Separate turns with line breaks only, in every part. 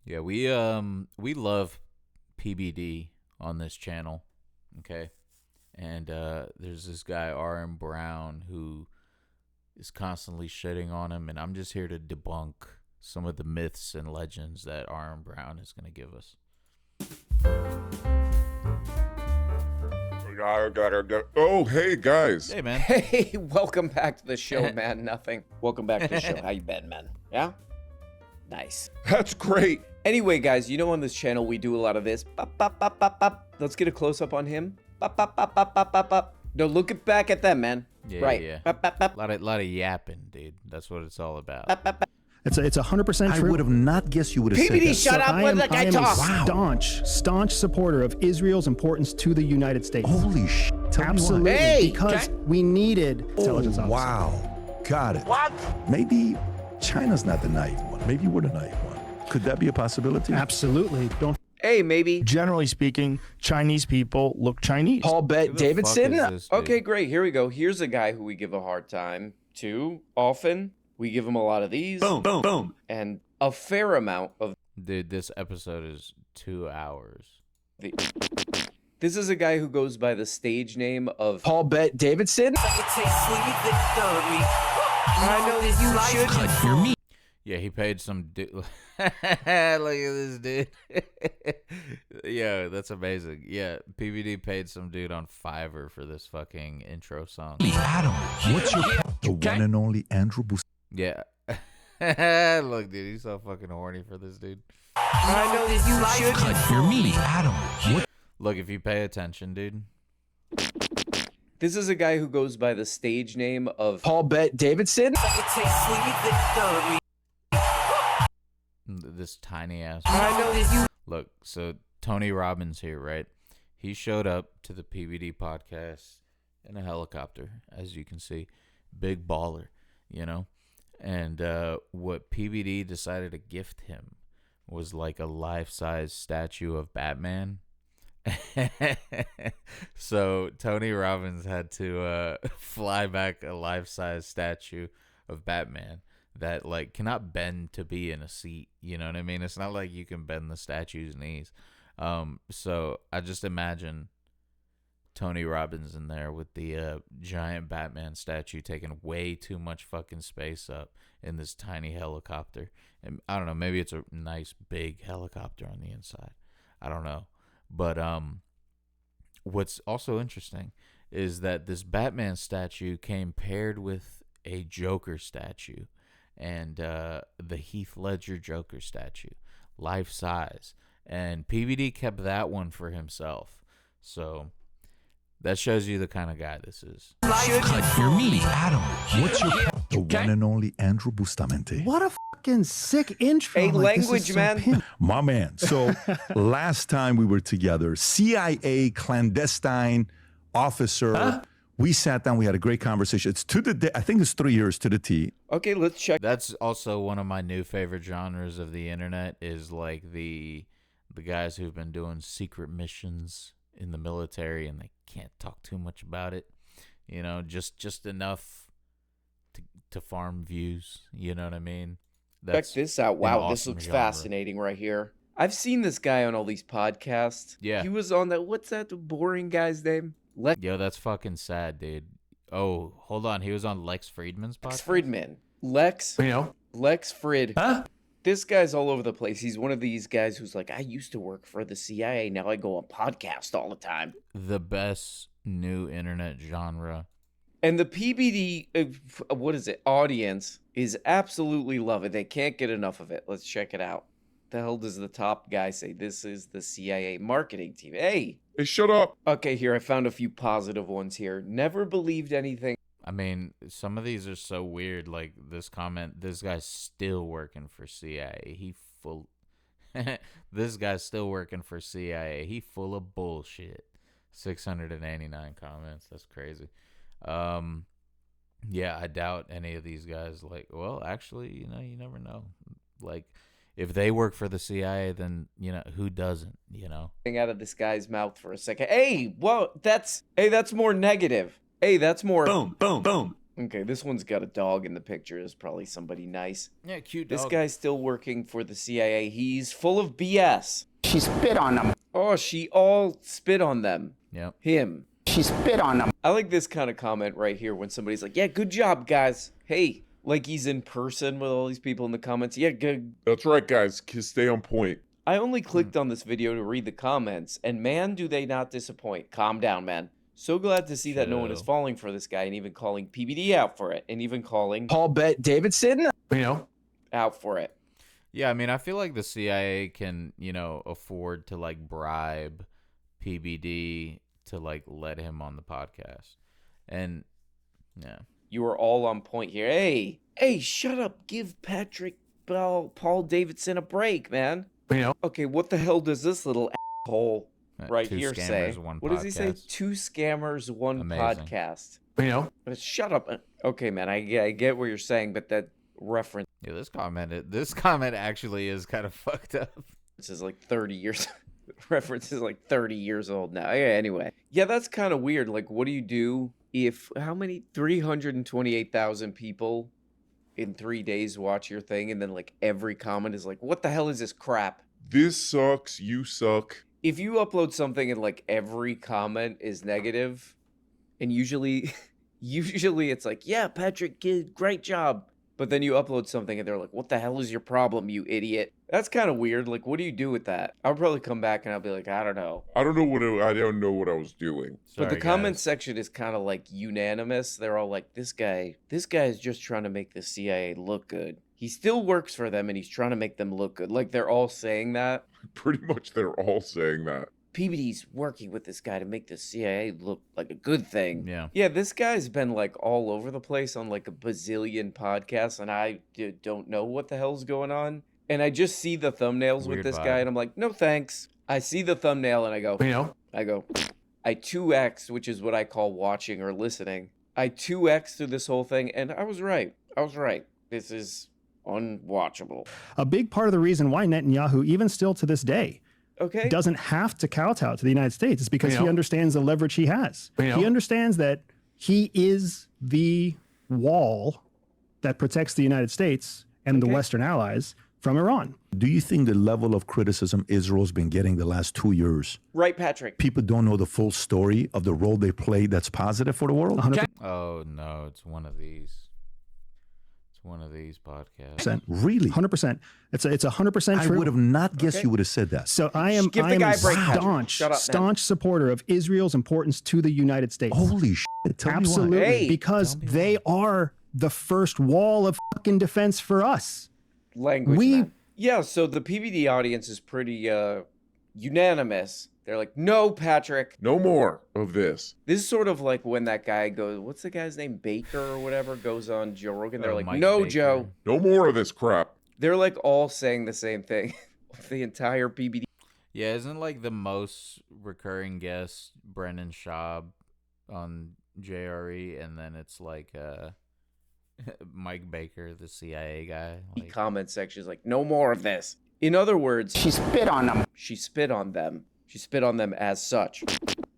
Yeah, we love PBD on this channel, okay? And there's this guy RM Brown who is constantly shitting on him, and I'm just here to debunk some of the myths and legends that RM Brown is going to give us.
Oh, hey, guys.
Hey, man.
Hey, welcome back to the show, man. Nothing. Welcome back to the show. How you been, man? Yeah? Nice.
That's great.
Anyway, guys, you know on this channel we do a lot of this. Bop, bop, bop, bop, bop. Let's get a close-up on him. Bop, bop, bop, bop, bop, bop, bop. No, look back at them, man.
Yeah,
right.
yeah.
Bop, bop, bop.
Lot of yapping, dude. That's what it's all about.
Bop, bop, bop.
It's 100%
I
true.
would have not guessed you would have said
PBD,
that.
shut up. Let the guy talk.
I am a staunch supporter of Israel's importance to the United States.
Holy shit. Tell me why.
Absolutely.
Hey,
because we needed intelligence officers.
Wow. Got it.
What?
Maybe China's not the naive one. Maybe we're the naive one. Could that be a possibility?
Absolutely. Don't.
Hey, maybe.
Generally speaking, Chinese people look Chinese.
Paul Bet
Who the
Davidson?
fuck is this, dude?
Okay, great. Here we go. Here's a guy who we give a hard time to often. We give him a lot of these.
Boom, boom, boom.
And a fair amount of
Dude, this episode is 2 hours.
the... This is a guy who goes by the stage name of Paul Bet Davidson. I know that you should cut your meat.
Yeah, he paid some dude. Look at this dude. Yeah, that's amazing. Yeah, PBD paid some dude on Fiverr for this fucking intro song.
Adam, what's your... The one and only Andrew Bus...
Yeah. Look, dude, he's so fucking horny for this dude.
I know that you should
Cut your meat. Adam, what...
Look, if you pay attention, dude.
This is a guy who goes by the stage name of Paul Bet Davidson.
This tiny ass.
I know that you...
Look, so Tony Robbins here, right? He showed up to the PBD podcast in a helicopter, as you can see. Big baller, you know? And what PBD decided to gift him was like a life-size statue of Batman. So Tony Robbins had to fly back a life-size statue of Batman that like cannot bend to be in a seat. You know what I mean? It's not like you can bend the statue's knees. So I just imagine Tony Robbins in there with the giant Batman statue taking way too much fucking space up in this tiny helicopter. And I don't know, maybe it's a nice big helicopter on the inside. I don't know. But what's also interesting is that this Batman statue came paired with a Joker statue and the Heath Ledger Joker statue, life size. And PBD kept that one for himself. So that shows you the kind of guy this is.
Cut your meat. Adam, what's your... The one and only Andrew Bustamante.
What a fucking sick intro.
Hey,
Like, this is
language,
so
man.
pimp.
My man. So last time we were together, CIA clandestine officer. We sat down. We had a great conversation. It's to the day. I think it's 3 years to the T.
Okay, let's check.
That's also one of my new favorite genres of the internet is like the guys who've been doing secret missions in the military and they can't talk too much about it. You know, just enough to farm views. You know what I mean?
Check this out. Wow,
an
this
awesome
looks
genre.
fascinating right here. I've seen this guy on all these podcasts.
Yeah.
He was on that, what's that boring guy's name?
Yo, that's fucking sad, dude. Oh, hold on. He was on Lex Friedman's podcast?
Lex Friedman. Lex Frid.
Huh?
This guy's all over the place. He's one of these guys who's like, I used to work for the CIA. Now I go on podcast all the time.
The best new internet genre.
And the PBD, audience is absolutely love it. They can't get enough of it. Let's check it out. The hell does the top guy say? This is the CIA marketing team. Hey.
Hey, shut up.
Okay, here, I found a few positive ones here. Never believed anything.
I mean, some of these are so weird. Like this comment, this guy's still working for CIA. This guy's still working for CIA. He full of bullshit. 689 comments. That's crazy. Yeah, I doubt any of these guys. Like, well, actually, you know, you never know. Like, if they work for the CIA, then, you know, who doesn't, you know?
Out of this guy's mouth for a second. Hey, well, that's more negative. Hey, that's more.
Boom, boom, boom.
Okay, this one's got a dog in the picture. It's probably somebody nice.
Yeah, cute dog.
This guy's still working for the CIA. He's full of BS.
She spit on them.
Oh, she all spit on them.
Yep.
Him.
She spit on them.
I like this kind of comment right here when somebody's like, yeah, good job, guys. Hey, like he's in person with all these people in the comments. Yeah, good.
That's right, guys. Stay on point.
I only clicked on this video to read the comments, and man, do they not disappoint. Calm down, man. So glad to see that no one is
Chill.
falling for this guy and even calling PBD out for it and even calling
Paul Bet Davidson.
out for it.
Yeah, I mean, I feel like the CIA can, afford to like bribe PBD to like let him on the podcast. And yeah.
You are all on point here. Hey, shut up. Give Patrick Paul Davidson a break, man. Okay, what the hell does this little asshole right
Two
here
scammers,
say?
one
What does he say?
podcast.
2 scammers, 1
Amazing.
podcast. Shut up. Okay, man, I get what you're saying, but that reference
Yeah, this comment actually is kind of fucked up.
is like 30 years. Reference is like 30 years old now. Yeah, anyway. Yeah, that's kind of weird. Like, what do you do if how many 328,000 people in 3 days watch your thing, and then like every comment is like, what the hell is this crap?
This sucks. You suck.
If you upload something and like every comment is negative, and usually it's like, yeah, Patrick, great job. But then you upload something and they're like, what the hell is your problem, you idiot? That's kind of weird. Like, what do you do with that? I'll probably come back and I'll be like, I don't know.
I don't know what I was doing.
But the
Sorry,
comment
guys.
section is kind of like unanimous. They're all like, this guy is just trying to make the CIA look good. He still works for them and he's trying to make them look good. Like, they're all saying that.
Pretty much they're all saying that.
PBD's working with this guy to make the CIA look like a good thing.
Yeah.
Yeah, this guy's been like all over the place on like a bazillion podcasts, and I don't know what the hell's going on. And I just see the thumbnails
Weird
with this
vibe.
guy, and I'm like, no thanks. I see the thumbnail and I go, I 2X, which is what I call watching or listening. I 2X through this whole thing, and I was right. This is unwatchable.
A big part of the reason why Netanyahu, even still to this day,
Okay.
doesn't have to kowtow to the United States is because he understands the leverage he has. He understands that he is the wall that protects the United States and the Western allies from Iran.
Do you think the level of criticism Israel's been getting the last 2 years,
Right, Patrick.
people don't know the full story of the role they played that's positive for the world?
100%.
Oh no, it's one of these. It's one of these podcasts.
Really?
100%. It's 100%
I
true.
would have not guessed you would have said that.
So I am,
Give the
I am
guy
a
a break, Patrick.
staunch,
Shut up, man.
staunch supporter of Israel's importance to the United States.
Holy shit. Tell
Absolutely.
me why.
Hey,
because they are the first wall of fucking defense for us.
Language,
We-
man. Yeah, so the PBD audience is pretty unanimous. They're like, no, Patrick.
No more of this.
This is sort of like when that guy goes, what's the guy's name? Baker or whatever, goes on Joe Rogan. They're like,
Mike
no,
Baker.
Joe.
No more of this crap.
They're like all saying the same thing. The entire PBD.
Yeah, isn't like the most recurring guest Brennan Schaub on JRE, and then it's like Mike Baker, the CIA guy. Like,
comment section is like, no more of this. In other words,
She spit on them.
she spit on them. She spit on them as such.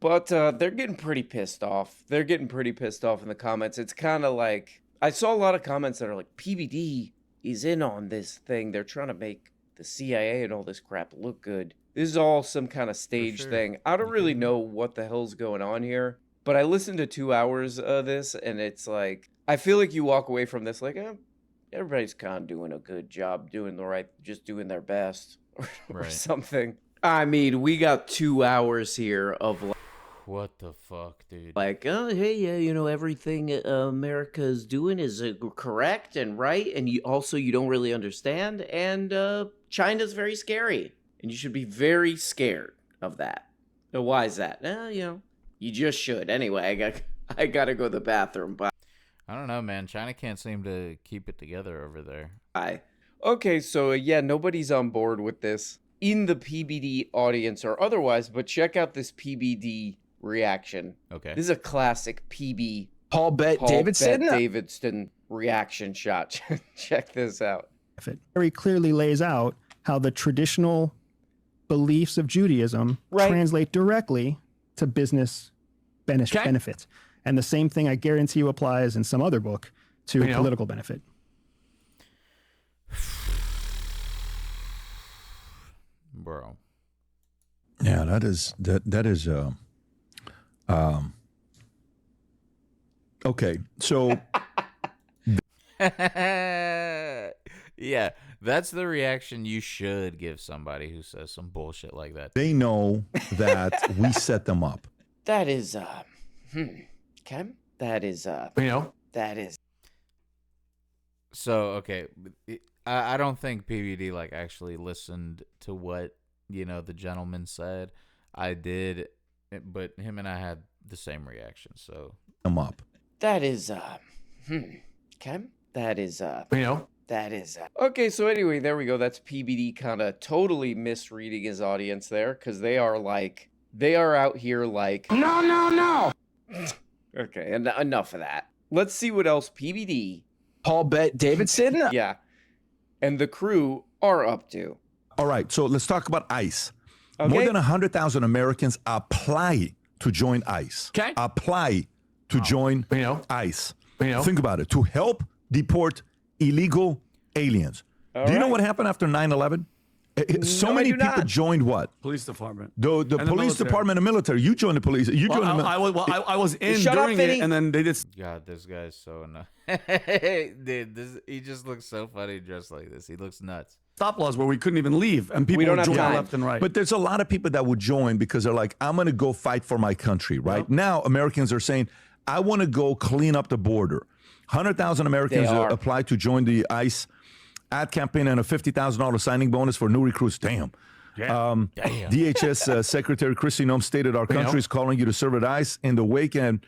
But they're getting pretty pissed off. They're getting pretty pissed off in the comments. It's kind of like, I saw a lot of comments that are like, PBD is in on this thing. They're trying to make the CIA and all this crap look good. This is all some kind of staged
sure.
thing. I don't really know what the hell's going on here. But I listened to 2 hours of this, and it's like, I feel like you walk away from this like, everybody's kind of doing a good job, doing the right, just doing their best or
Right.
something. I mean, we got 2 hours here of
what the fuck, dude?
like, oh, hey, yeah, you know, everything America is doing is correct and right, and you don't really understand, and China's very scary, and you should be very scared of that. Now, why is that? You just should. Anyway, I gotta go to the bathroom. Bye.
I don't know, man. China can't seem to keep it together over there.
Okay, so yeah, nobody's on board with this in the PBD audience or otherwise, but check out this PBD reaction.
Okay.
This is a classic
Paul Bet Davidson.
Davidson reaction shot. Check this out.
It very clearly lays out how the traditional beliefs of Judaism
Right.
translate directly to business benefits. And the same thing, I guarantee you, applies in some other book to political benefit.
Bro.
Yeah, that is okay. So
yeah, that's the reaction you should give somebody who says some bullshit like that.
they know that we set them up.
That is, Ken? That is, that is.
So, okay, I don't think PBD like actually listened to what, the gentleman said. I did, but him and I had the same reaction, so.
Them up.
That is, Ken? That is, that is. Okay, so anyway, there we go. That's PBD kind of totally misreading his audience there, because they are out here like.
No.
Okay, enough of that. Let's see what else PBD.
Paul Bet Davidson?
Yeah, and the crew are up to.
All right, so let's talk about ICE.
Okay.
More than 100,000 Americans apply to join ICE.
Okay.
Apply to join ICE. Think about it. To help deport illegal aliens. Do you know what happened after 9/11? So many people joined what?
Police department.
The police
military.
department and military. You joined the police. You joined
I was in
Shut up,
during
Vinny.
it, and then they did.
God, this guy's so annoying. Dude, he just looks so funny dressed like this. He looks nuts.
Stop laws where we couldn't even leave, and people
don't
were
have
joining
time.
left and right.
But there's a lot of people that would join because they're like, I'm going to go fight for my country, right?
Yep.
Now, Americans are saying, I want to go clean up the border. 100,000 Americans
They are.
applied to join the ICE ad campaign and a $50,000 signing bonus for new recruits. Damn.
Damn.
DHS Secretary Kristi Noem stated our country is calling you to serve at ICE in the wake and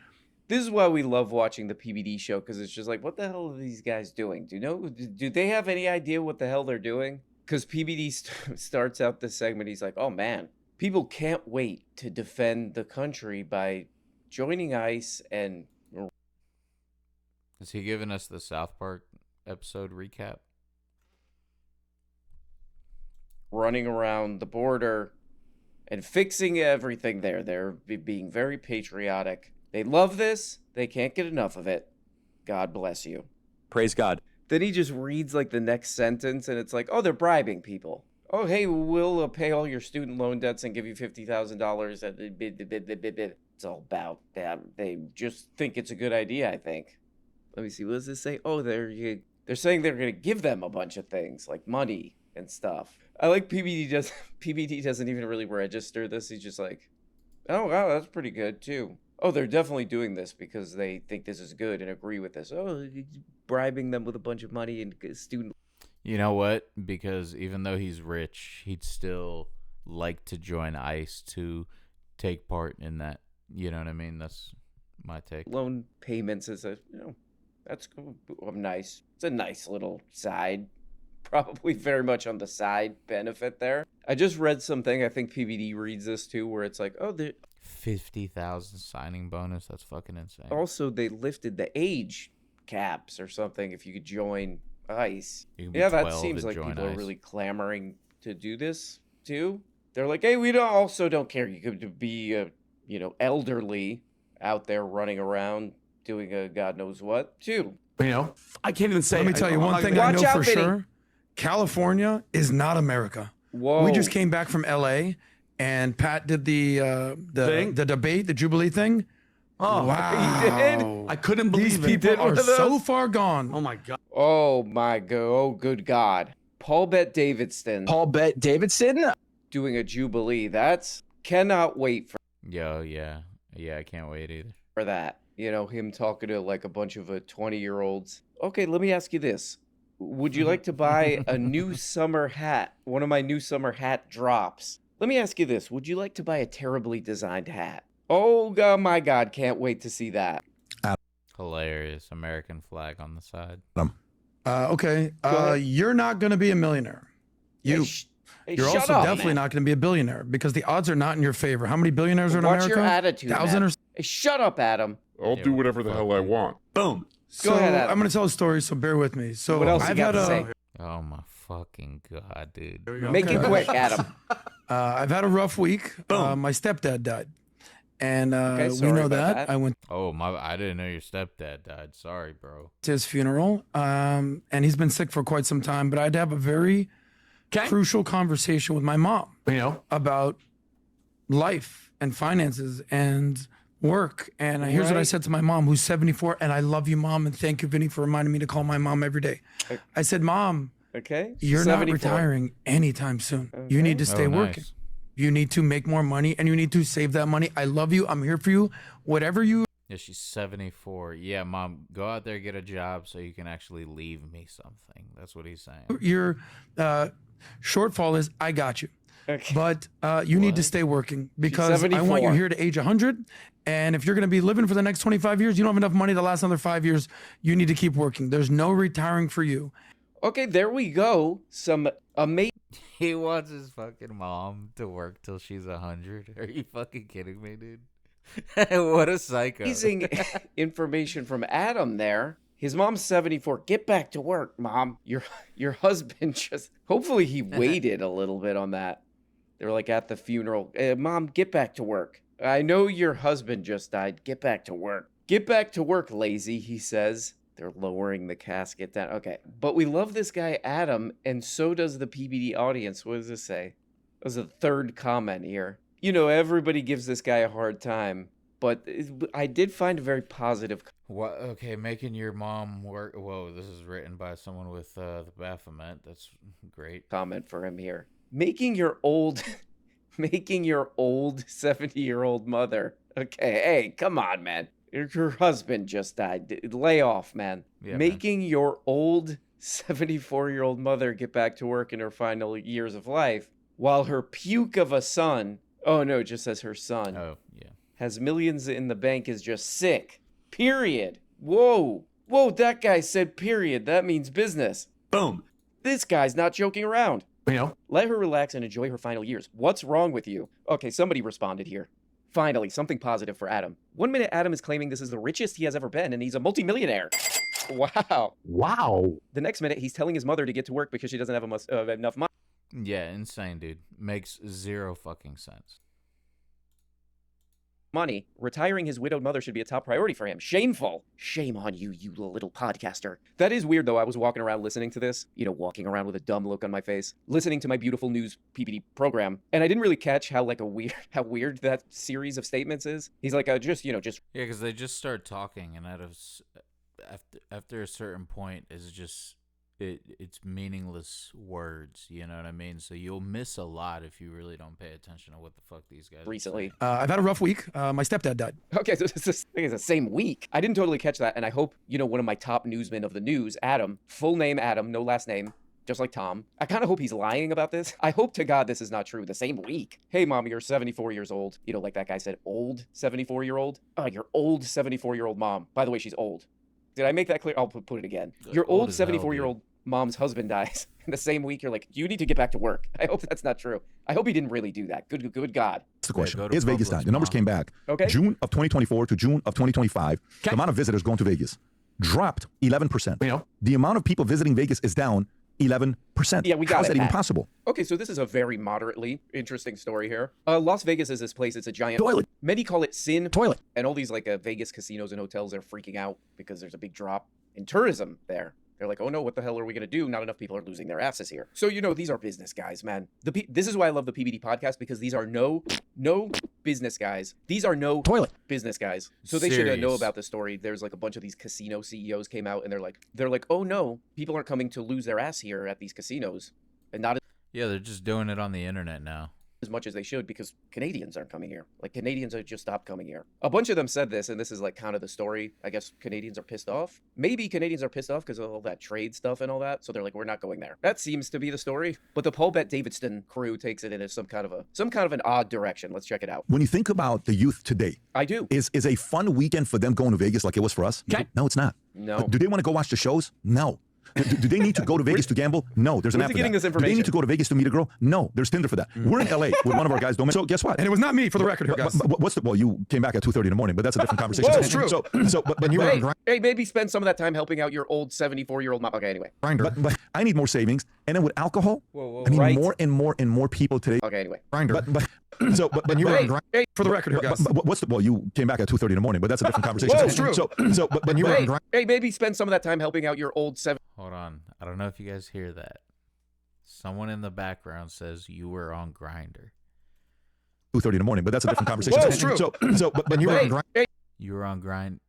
This is why we love watching the PBD show, because it's just like, what the hell are these guys doing? Do they have any idea what the hell they're doing? Because PBD starts out this segment, he's like, oh man, people can't wait to defend the country by joining ICE and.
Is he giving us the South Park episode recap?
Running around the border and fixing everything there. They're being very patriotic. They love this. They can't get enough of it. God bless you.
Praise God.
Then he just reads like the next sentence and it's like, oh, they're bribing people. Oh, hey, we'll pay all your student loan debts and give you $50,000. It's all about that. They just think it's a good idea, I think. Let me see. What does this say? Oh, they're saying they're going to give them a bunch of things like money and stuff. I like PBD doesn't even really register this. He's just like, oh, wow, that's pretty good too. Oh, they're definitely doing this because they think this is good and agree with this. Oh, bribing them with a bunch of money and student.
You know what? Because even though he's rich, he'd still like to join ICE to take part in that. You know what I mean? That's my take.
Loan payments is that's nice. It's a nice little side. Probably very much on the side benefit there. I just read something, I think PBD reads this too, where it's like, oh,
50,000 signing bonus. That's fucking insane.
also they lifted the age caps or something if you could join ICE.
You can be
Yeah, that
12
seems
to
like
join
people are
ICE.
really clamoring to do this too. They're like, hey, we don't care. You could be, elderly out there running around doing a God knows what too.
I can't even say.
Let me tell you one thing I
Watch
know
out,
for
Vinny.
sure. California is not America.
Whoa.
We just came back from LA and Pat did the debate, the Jubilee thing.
Oh,
wow.
He did?
I couldn't
These
believe it.
people
one
are
of those?
so far gone.
Oh my God.
Oh my god! Oh good God! Paul Bet Davidson
Paul Bet Davidson?
doing a jubilee. That's cannot wait
Yo, yeah. I can't wait either.
for that. Him talking to like a bunch of 20-year-olds. Okay, let me ask you this: would you like to buy a new summer hat? One of my new summer hat drops. Let me ask you this: would you like to buy a terribly designed hat? Oh god, my God! Can't wait to see that.
Hilarious. American flag on the side.
Okay.
ahead.
You're not going to be a millionaire.
Hey,
You're
shut
also
up,
definitely
man.
not going to be a billionaire because the odds are not in your favor. How many billionaires are in
Watch
America?
your attitude,
1,000
man.
or
Hey, shut up, Adam.
I'll do whatever the hell I want.
Boom.
so.
ahead, Adam.
I'm going to tell a story, so bear with me. So
What else you
I've
got
had
to say?
Oh my fucking God, dude.
Make it quick, Adam.
I've had a rough week. My stepdad died. and
Okay,
we
sorry
know
about
that.
that.
I went
Oh my! I didn't know your stepdad died. Sorry, bro.
to his funeral, and he's been sick for quite some time. But I'd have a very crucial conversation with my mom, about life and finances and work. And here's what I said to my mom, who's 74, and I love you, Mom, and thank you, Vinny, for reminding me to call my mom every day. I said, Mom,
Okay.
you're
74.
not retiring anytime soon. You need to stay working.
Nice.
You need to make more money, and you need to save that money. I love you. I'm here for you. Whatever you
Yeah, she's 74. Yeah, Mom, go out there, get a job so you can actually leave me something. That's what he's saying.
your shortfall is, I got you.
Okay.
But you need to stay working because I want you
74.
here to age 100. And if you're going to be living for the next 25 years, you don't have enough money to last another 5 years. You need to keep working. There's no retiring for you.
Okay, there we go. Some amazing.
He wants his fucking mom to work till she's 100. Are you fucking kidding me, dude? What a psycho.
Amazing information from Adam there. His mom's 74. Get back to work, Mom. Your husband just. Hopefully he waited a little bit on that. They were like at the funeral. Mom, get back to work. I know your husband just died. Get back to work. Get back to work, lazy, he says. They're lowering the casket down. Okay. But we love this guy, Adam, and so does the PBD audience. What does this say? There's a third comment here. You know, everybody gives this guy a hard time, but I did find a very positive.
What? Okay, making your mom work. Whoa, this is written by someone with the Baphomet. That's great.
Comment for him here. Making your old 70-year-old mother. Okay, hey, come on, man. Your husband just died. Lay off, man.
Yeah,
Making your old 74-year-old mother get back to work in her final years of life while her puke of a son, oh no, it just says her son,
Oh, yeah.
has millions in the bank is just sick. Period. Whoa. Whoa, that guy said period. That means business.
Boom.
This guy's not joking around. Let her relax and enjoy her final years. What's wrong with you? Okay, somebody responded here. Finally, something positive for Adam. 1 minute, Adam is claiming this is the richest he has ever been, and he's a multimillionaire. Wow.
Wow.
The next minute, he's telling his mother to get to work because she doesn't have enough money.
Yeah, insane, dude. Makes zero fucking sense.
Retiring his widowed mother should be a top priority for him. Shameful. Shame on you, you little podcaster. That is weird, though. I was walking around listening to this, walking around with a dumb look on my face, listening to my beautiful news PBD program, and I didn't really catch how weird that series of statements is. He's like, just.
Yeah, because they just start talking, and after a certain point, is just it's meaningless words. You know what I mean? So you'll miss a lot if you really don't pay attention to what the fuck these guys.
Recently,
I've had a rough week. My stepdad died.
Okay, so this is the same week. I didn't totally catch that, and I hope one of my top newsmen of the news, Adam, full name Adam, no last name, just like Tom. I kind of hope he's lying about this. I hope to God this is not true. The same week. Hey, Mom, you're 74 years old. Like that guy said, old 74-year-old. Your old 74-year-old mom. By the way, she's old. Did I make that clear? I'll put it again. Your old 74-year-old mom's husband dies in the same week. You're like, you need to get back to work. I hope that's not true. I hope he didn't really do that. Good God.
That's the question.
go to
Is Vegas
Publix,
time? The numbers
Mom.
came back.
Okay.
June of 2024 to June of 2025, the amount of visitors going to Vegas dropped 11%. The amount of people visiting Vegas is down 11%.
Yeah, we got
How's
it,
that even
Pat.
possible?
Okay, so this is a very moderately interesting story here. Las Vegas is this place. It's a giant
Toilet.
Many call it sin
Toilet.
and all these Vegas casinos and hotels are freaking out because there's a big drop in tourism there. They're like, oh no, what the hell are we gonna do? Not enough people are losing their asses here. So these are business guys, man. This is why I love the PBD podcast, because these are no business guys. These are no
Toilet.
business guys. So they should know
Serious.
about this story. There's a bunch of these casino CEOs came out and they're like, oh no, people aren't coming to lose their ass here at these casinos, and not
Yeah, they're just doing it on the internet now.
as much as they should because Canadians aren't coming here. Canadians have just stopped coming here. A bunch of them said this, and this is kind of the story. I guess Canadians are pissed off. Maybe Canadians are pissed off because of all that trade stuff and all that. So they're like, we're not going there. That seems to be the story. But the Paul Bet Davidson crew takes it in as some kind of an odd direction. Let's check it out.
When you think about the youth today,
I do.
is a fun weekend for them going to Vegas like it was for us?
Okay.
No, it's not.
No.
Do they want to go watch the shows? No. Do they need to go to Vegas to gamble? No, there's an app for
getting
that.
this
Do they
information?
need to go to Vegas to meet a girl? No, there's Tinder for that. We're in LA with one of our guys. So guess what?
And it was not me, for the record here, guys.
What's the? Well, you came back at 2:30 in the morning, but that's a different conversation.
Whoa,
it's true.
But you were
Hey, maybe spend some of that time helping out your old 74-year-old mom. Okay, anyway.
But I need more savings, and then with alcohol, I mean,
right.
more and more people today.
Okay, anyway.
But you were
Hey,
For the record here, guys.
what's the? Well, you came back at 2:30 in the morning, but that's a different conversation.
Whoa, it's true.
But you were
hey, maybe spend some of that time helping out your old
Hold on. I don't know if you guys hear that. Someone in the background says you were on Grinder.
2:30 in the morning, but that's a different conversation.
Whoa, it's true.
But you were
You were on Grind.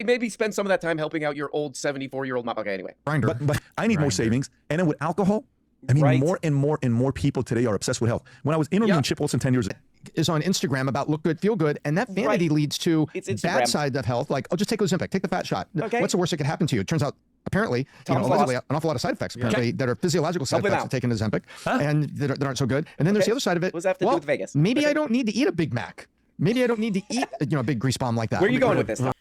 Maybe spend some of that time helping out your old 74-year-old mom. Okay, anyway.
But I need more
Grindr.
savings, and then with alcohol, I mean,
Right.
more and more people today are obsessed with health. When I was interviewing Chip Wilson 10 years ago,
is on Instagram about look good, feel good, and that vanity leads to
It's Instagram.
bad side of health. Like, oh, just take Ozempic, take the fat shot.
Okay.
What's the worst that could happen to you? It turns out, apparently,
Thomas
allegedly,
lost.
an awful lot of side effects apparently that are physiological side
Help him
effects
out.
of taking Ozempic, and that aren't so good. And then there's
Okay.
the other side of it.
What does that have to do
well,
with Vegas?
Maybe
Okay.
I don't need to eat a Big Mac. Maybe I don't need to eat a big grease bomb like that.
Where are you going with this? Tom?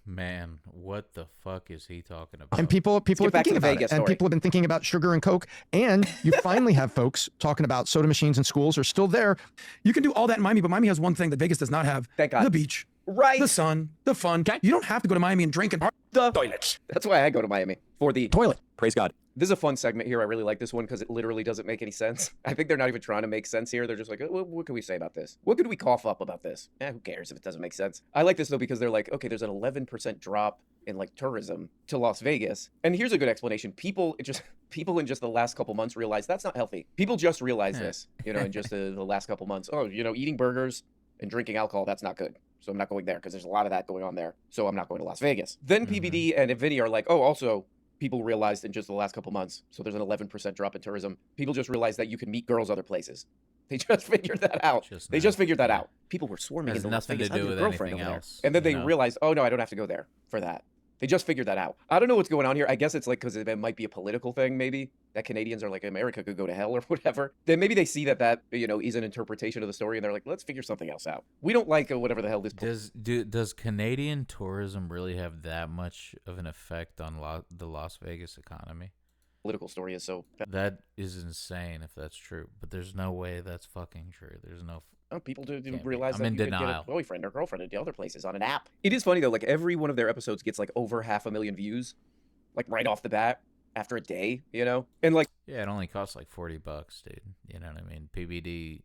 Man, what the fuck is he talking about?
And people are
get back to
thinking
the
about
Vegas
it. And
story.
people have been thinking about sugar and Coke. And you finally have folks talking about soda machines in schools are still there.
You can do all that in Miami, but Miami has one thing that Vegas does not have.
Thank God.
The beach.
Right.
The sun. The fun. You don't have to go to Miami and drink and
The
Toilets.
That's why I go to Miami for the
Toilet.
Praise God.
This is a fun segment here. I really like this one because it literally doesn't make any sense. I think they're not even trying to make sense here. They're just like, what can we say about this? What could we cough up about this? Who cares if it doesn't make sense? I like this though because they're like, okay, there's an 11% drop in like tourism to Las Vegas. And here's a good explanation. People in just the last couple months realized that's not healthy. People just realized this, in just the last couple months. Oh, eating burgers and drinking alcohol, that's not good. So I'm not going there because there's a lot of that going on there. So I'm not going to Las Vegas. Then PBD and Vinny are like, oh, also, people realized in just the last couple months. So there's an 11% drop in tourism. People just realized that you can meet girls other places. They just figured that out. They just figured that out. People were swarming
Has
into Las
nothing
Vegas.
to
I
do
have a
with
girlfriend
anything
over there.
else,
And then
you
they
know?
realized, oh no, I don't have to go there for that. They just figured that out. I don't know what's going on here. I guess it's like because it might be a political thing, maybe that Canadians are like America could go to hell or whatever. Then maybe they see that is an interpretation of the story, and they're like, let's figure something else out. We don't like whatever the hell this.
Does Canadian tourism really have that much of an effect on the Las Vegas economy?
Political story is so.
That is insane if that's true, but there's no way that's fucking true. There's no.
People do
Can't be.
realize
I'm
that
in
you could get
denial.
a boyfriend or girlfriend at the other places on an app. It is funny though, like every one of their episodes gets like over 500,000 views, like right off the bat after a day, and like
Yeah, it only costs like $40, dude. You know what I mean? PBD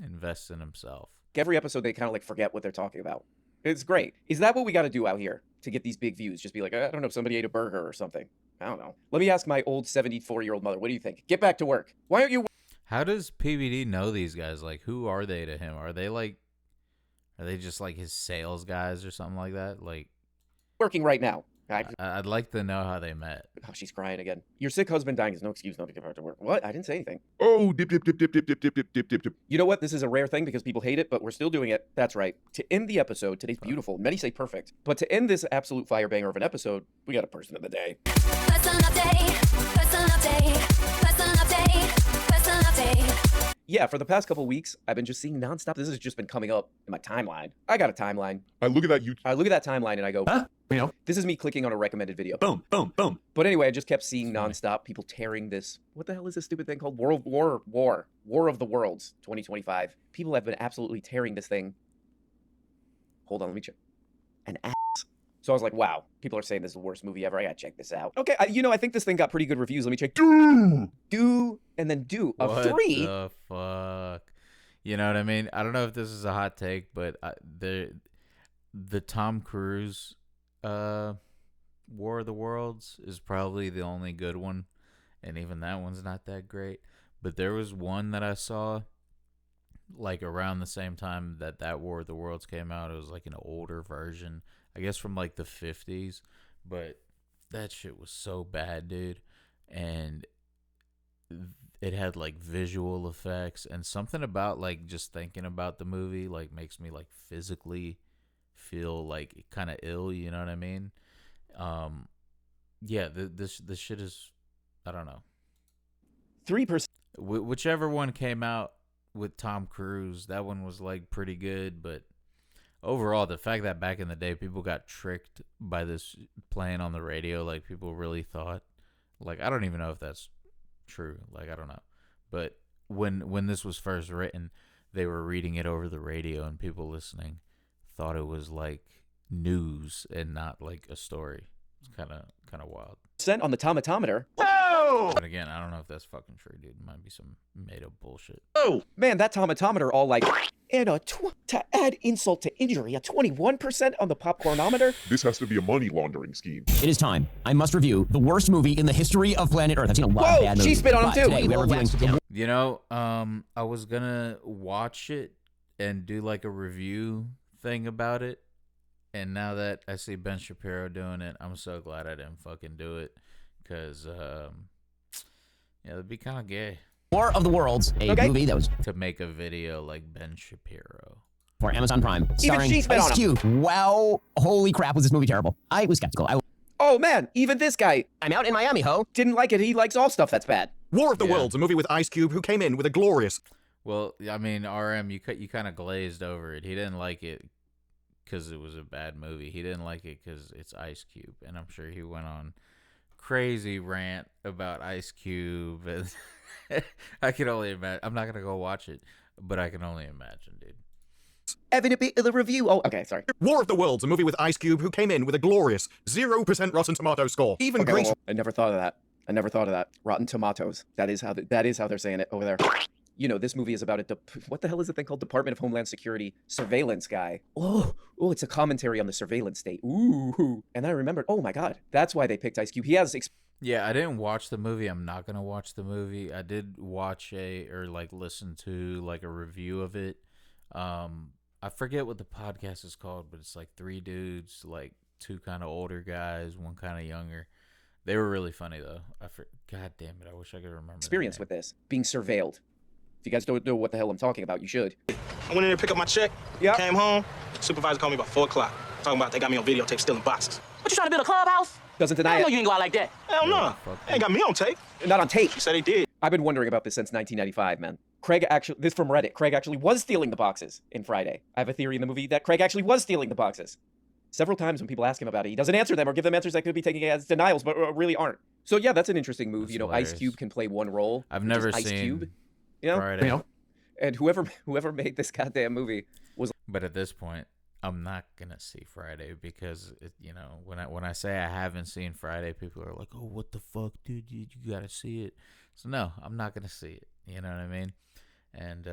invests in himself.
every episode they kind of like forget what they're talking about. It's great. Is that what we got to do out here to get these big views? Just be like, I don't know, somebody ate a burger or something. I don't know. Let me ask my old 74-year-old mother. What do you think? Get back to work. Why aren't you
How does PBD know these guys? Like, who are they to him? Are they just like his sales guys or something like that? Like,
working right now?
I'd like to know how they met.
Oh, she's crying again. Your sick husband dying is no excuse not to get back to work. What? I didn't say anything.
Oh, dip, dip, dip, dip, dip, dip, dip, dip, dip, dip.
You know what? This is a rare thing because people hate it, but we're still doing it. That's right. To end the episode, today's beautiful. Many say perfect. But to end this absolute fire banger of an episode, we got a person of the day.
Person update, person update, person update, person update.
Yeah, for the past couple weeks, I've been just seeing nonstop. This has just been coming up in my timeline. I got a timeline.
I look at that YouTube.
I look at that timeline and I go,
Huh? You know,
this is me clicking on a recommended video.
boom, boom, boom.
But anyway, I just kept seeing nonstop people tearing this. What the hell is this stupid thing called? War of the Worlds 2025. People have been absolutely tearing this thing. Hold on, let me check. An ass. So I was like, wow, people are saying this is the worst movie ever. I gotta check this out. Okay, I think this thing got pretty good reviews. Let me check. Do, and then do. A
What
3.
the fuck? You know what I mean? I don't know if this is a hot take, but the Tom Cruise War of the Worlds is probably the only good one, and even that one's not that great. But there was one that I saw like around the same time that War of the Worlds came out. It was like an older version, I guess from like the 50s, but that shit was so bad, dude. And it had like visual effects and something about like just thinking about the movie like makes me like physically feel like kind of ill, you know what I mean? Yeah, this shit is, I don't know.
3%.
Whichever one came out with Tom Cruise, that one was like pretty good, but overall, the fact that back in the day people got tricked by this playing on the radio, like people really thought, like I don't even know if that's true. Like I don't know, but when this was first written, they were reading it over the radio, and people listening thought it was like news and not like a story. It's kind of wild.
Sent on the tomatometer.
But again, I don't know if that's fucking true, dude. It might be some made up bullshit.
Oh man, that tomatometer all like, and to add insult to injury, a 21% on the popcornometer.
This has to be a money laundering scheme.
It is time. I must review the worst movie in the history of planet Earth. I've seen a lot of bad movies.
She spit on him too.
Today, we're reviewing.
You know, I was gonna watch it and do like a review thing about it, and now that I see Ben Shapiro doing it, I'm so glad I didn't fucking do it, because yeah, it'd be kind of gay.
War of the Worlds, a movie that was
to make a video like Ben Shapiro
for Amazon Prime,
Even
starring
she spit on
Ice
him.
Cube. Wow, holy crap, was this movie terrible? I was skeptical.
Oh man, even this guy
I'm out in Miami, ho.
didn't like it. He likes all stuff that's bad.
War of the Worlds, a movie with Ice Cube, who came in with a glorious.
Well, I mean, RM, you kind of glazed over it. He didn't like it because it was a bad movie. He didn't like it because it's Ice Cube, and I'm sure he went on crazy rant about Ice Cube. And I can only imagine. I'm not gonna go watch it, but I can only imagine, dude.
Evan, a bit of the review. Oh, okay, sorry.
War of the Worlds, a movie with Ice Cube, who came in with a glorious 0% Rotten Tomato score. Even
Okay,
Green.
well, I never thought of that. Rotten Tomatoes. That is how they're saying it over there. You know, this movie is about what the hell is the thing called? Department of Homeland Security surveillance guy. Oh, it's a commentary on the surveillance state. Ooh. And I remembered, oh my God, that's why they picked Ice Cube. He has
Yeah, I didn't watch the movie. I'm not gonna watch the movie. I did watch listen to like a review of it. I forget what the podcast is called, but it's like three dudes, like two kind of older guys, one kind of younger. They were really funny though. God damn it, I wish I could remember.
experience with this, being surveilled. If you guys don't know what the hell I'm talking about, you should.
I went in there to pick up my check.
Yeah.
Came home. Supervisor called me about 4 o'clock. Talking about they got me on videotape stealing boxes.
What, you trying to build a clubhouse?
Doesn't
I
deny
know
it.
you didn't go out like that.
Hell no. They ain't got me on tape.
Not on tape.
She said they did.
I've been wondering about this since 1995, man. This from Reddit. Craig actually was stealing the boxes in Friday. I have a theory in the movie that Craig actually was stealing the boxes. Several times when people ask him about it, he doesn't answer them or give them answers that could be taken as denials, but really aren't. So yeah, that's an interesting move.
That's
you know,
hilarious.
Ice Cube can play one role.
I've
which
never
is Ice
seen
Cube. You know?
Friday.
And whoever made this goddamn movie was.
But at this point, I'm not gonna see Friday because when I say I haven't seen Friday, people are like, "Oh, what the fuck, dude? You gotta see it." So no, I'm not gonna see it. You know what I mean? And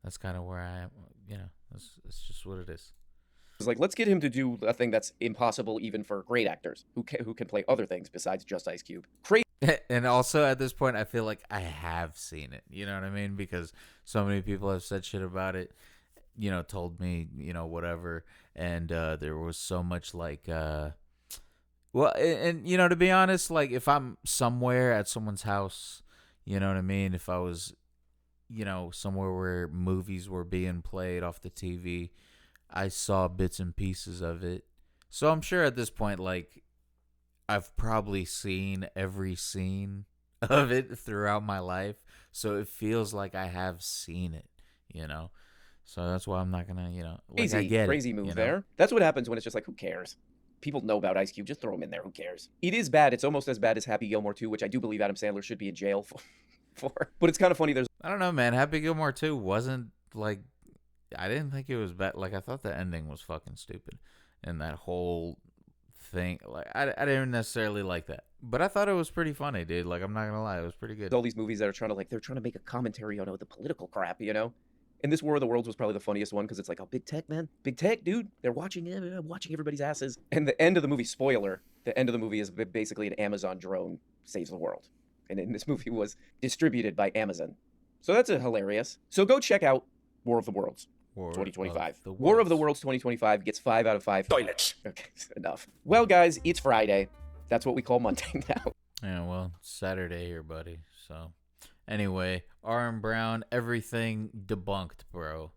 that's kind of where I am. You know, it's just what it is.
It's like, let's get him to do a thing that's impossible even for great actors who can play other things besides just Ice Cube. Crazy.
And also at this point, I feel like I have seen it. You know what I mean? Because so many people have said shit about it. You know, told me, whatever. And there was so much like, well, and to be honest, like if I'm somewhere at someone's house, you know what I mean? If I was, somewhere where movies were being played off the TV, I saw bits and pieces of it. So I'm sure at this point, like, I've probably seen every scene of it throughout my life. So it feels like I have seen it, So that's why I'm not going to, like, I get
crazy
it,
move there. That's what happens when it's just like, who cares? People know about Ice Cube. Just throw him in there. Who cares? It is bad. It's almost as bad as Happy Gilmore 2, which I do believe Adam Sandler should be in jail for. But it's kind of funny.
I don't know, man. Happy Gilmore 2 wasn't, like, I didn't think it was bad. Like, I thought the ending was fucking stupid. And that whole thing, like, I didn't necessarily like that. But I thought it was pretty funny, dude. Like, I'm not going to lie. It was pretty good.
All these movies that are trying to make a commentary on the political crap, And this War of the Worlds was probably the funniest one because it's like, oh, big tech, man. Big tech, dude. They're watching everybody's asses. And the end of the movie, spoiler, the end of the movie is basically an Amazon drone saves the world. And then this movie was distributed by Amazon. So that's hilarious. So go check out War of the Worlds 2025. War of the Worlds 2025 gets 5 out of 5.
Toilets.
Okay, enough. Well, guys, it's Friday. That's what we call Monday now.
Yeah, well, it's Saturday here, buddy. So, anyway, RM Brown, everything debunked, bro.